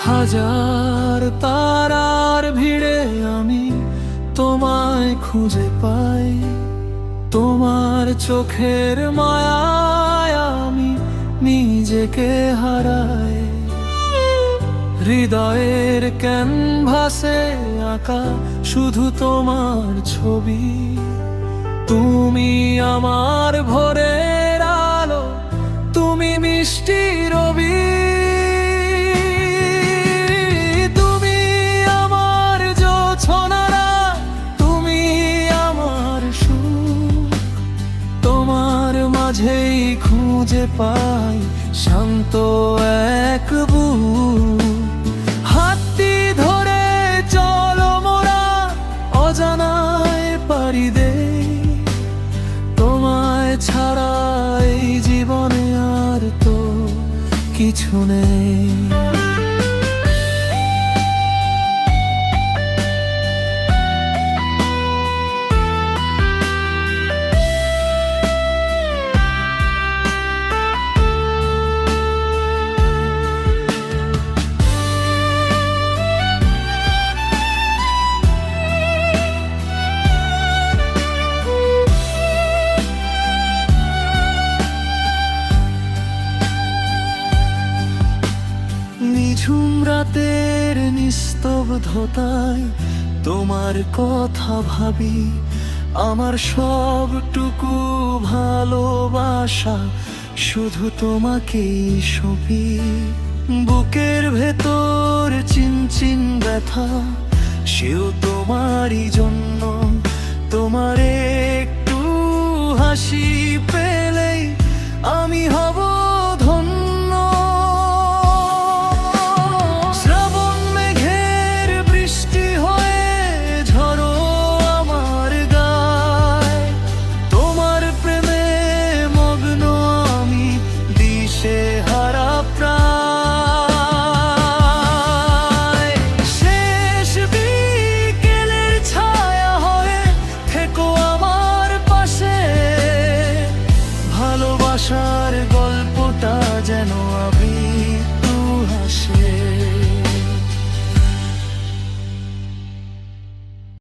হাজার তারার ভিড়ে আমি তোমায় খুঁজে পাই, তোমার চোখের মায়ায় আমি নিজেকে হারাই। হৃদয়ের ক্যানভাসে আঁকা শুধু তোমার ছবি, তুমি আমার ভোরের আলো, তুমি মিষ্টি রবি। তুমি আমার জোছনারা, তুমি আমার সুখ, তোমার মাঝেই খুঁজে পাই শান্ত এক বুক। হাতটি ধরে চলো মোরা অজানায় পাড়ি দেই, তোমায় ছাড়া এই জীবনে আর তো কিছু নেই। নিঝুম রাতের নিস্তব্ধতায় তোমার কথা ভাবি, আমার সবটুকু ভালোবাসা শুধু তোমাকেই সঁপি। বুকের ভেতর চিনচিন ব্যথা, সেও তোমারই জন্য। তোমার একটু হাসি পেলেই আমি হব